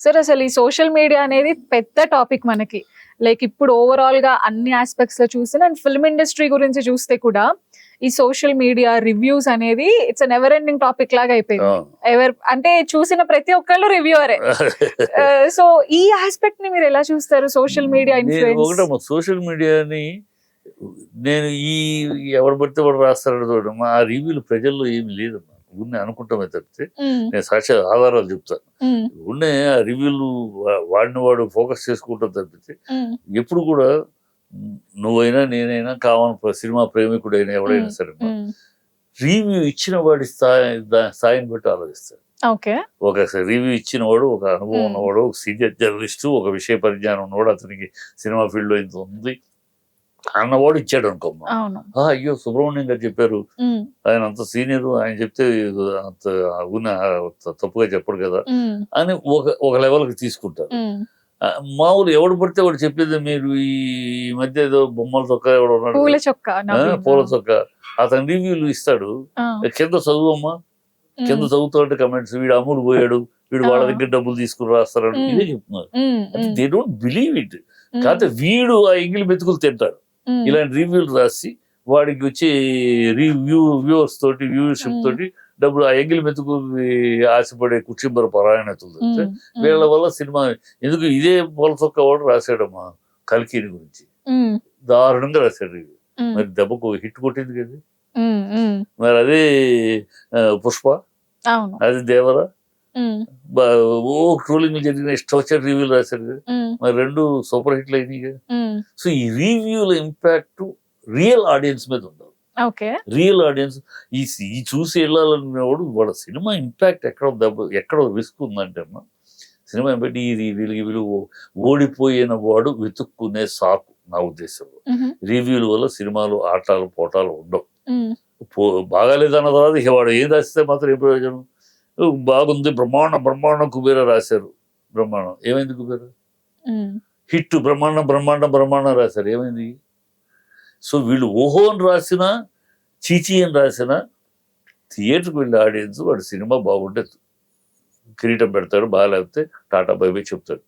Sir అసలు ఈ social media అనేది పెద్ద టాపిక్ మనకి. లైక్ ఇప్పుడు ఓవరాల్ గా అన్ని ఆస్పెక్ట్స్ లో చూసిన అండ్ ఫిల్మ్ ఇండస్ట్రీ గురించి చూస్తే కూడా ఈ సోషల్ మీడియా రివ్యూస్ అనేది ఇట్స్ నెవర్ ఎండింగ్ టాపిక్ లాగా అయిపోయింది. ఎవరు అంటే చూసిన ప్రతి ఒక్కళ్ళు రివ్యూవరే. సో ఈ ఆస్పెక్ట్ ని మీరు ఎలా చూస్తారు? Social media influence. ఒకటమ్మా, సోషల్ మీడియాని నేను ఎవరు పడితే వాడు రాస్తాడు చూడడం, ఆ రివ్యూలు ప్రజల్లో ఏమి లేదమ్మా. ఉన్న అనుకుంటామే తప్పితే నేను సాక్షి ఆధారాలు చెప్తాను. ఉన్న ఆ రివ్యూలు వాడిని వాడు ఫోకస్ చేసుకుంటాం తప్పితే ఎప్పుడు కూడా నువ్వైనా నేనైనా కావాలి సినిమా ప్రేమికుడైనా ఎవడైనా సరే రివ్యూ ఇచ్చిన వాడి స్థాయిని బట్టి ఆలోచిస్తాడు. ఒక రివ్యూ ఇచ్చిన వాడు ఒక అనుభవం ఉన్నవాడు, ఒక సీనియర్ జర్నలిస్టు, ఒక విషయ పరిజ్ఞానం ఉన్నవాడు, అతనికి సినిమా ఫీల్డ్ లో ఇంత ఉంది అన్నవాడు ఇచ్చాడు అనుకోమ్మా. అయ్యో సుబ్రహ్మణ్యం గారు చెప్పారు, ఆయన అంత సీనియర్, ఆయన చెప్తే అంత తప్పుగా చెప్పడు కదా అని ఒక లెవెల్కి తీసుకుంటారు. మామూలు ఎవడు పడితే వాడు చెప్పేది. మీరు ఈ మధ్య ఏదో బొమ్మల చొక్కా ఎవడు ఉన్నాడు, పూల చొక్కా, అతను రివ్యూలు ఇస్తాడు. కింద చదువమ్మా, కింద చదువుతుంటే కమెంట్స్, వీడు అమ్ముడు పోయాడు, వీడు వాళ్ళ దగ్గర డబ్బులు తీసుకుని రాస్తాడు, ఇదే చెప్తున్నారు. They don't believe it. కాకపోతే వీడు ఆ ఎంగిలి మెతుకులు తింటాడు. ఇలాంటి రివ్యూలు రాసి వాడికి వచ్చి వ్యూవర్స్ తోటి, వ్యూవర్షిప్ తోటి డబ్బులు, ఆ ఎంగిలి మెతుకు ఆశపడే కుటుంబ పరాయణతులు వీళ్ళ వల్ల సినిమా ఎందుకు. ఇదే పూల చొక్క వాడు రాశాడమ్మా కల్కిని గురించి, దారుణంగా రాశాడు రివ్యూ. మరి దెబ్బకు హిట్ కొట్టింది కదా. మరి అదే పుష్ప, అది దేవరా, ఓ ట్రోలింగ్ జరిగిన ఇష్టం వచ్చిన రివ్యూలు రాశారు కదా. మరి రెండు సూపర్ హిట్లు అయినాయి కదా. సో ఈ రివ్యూల ఇంపాక్ట్ రియల్ ఆడియన్స్ మీద ఉండదు. రియల్ ఆడియన్స్ ఈ చూసి వెళ్ళాలనేవాడు వాళ్ళ సినిమా ఇంపాక్ట్ ఎక్కడ రిస్క్ ఉందంటే అమ్మా, సినిమా బట్టి వీళ్ళు ఓడిపోయిన వాడు వెతుక్కునే సాకు నా ఉద్దేశంలో. రివ్యూల వల్ల సినిమాలు ఆటాలు పోటాలు ఉండవు. బాగాలేదన్న తర్వాత ఇక వాడు ఏం రాస్తే మాత్రం ఏ ప్రయోజనం. బాగుంది, బ్రహ్మాండం కుబేర రాశారు, బ్రహ్మాండం ఏమైంది? కుబేర హిట్, బ్రహ్మాండం రాశారు, ఏమైంది? సో వీళ్ళు ఓహో అని రాసినా, చీచీ అని రాసినా, థియేటర్కి వెళ్ళే ఆడియన్స్ వాడు సినిమా బాగుంటే కిరీటం పెడతాడు, బాగాలేకపోతే టాటా బై బై చెప్తాడు.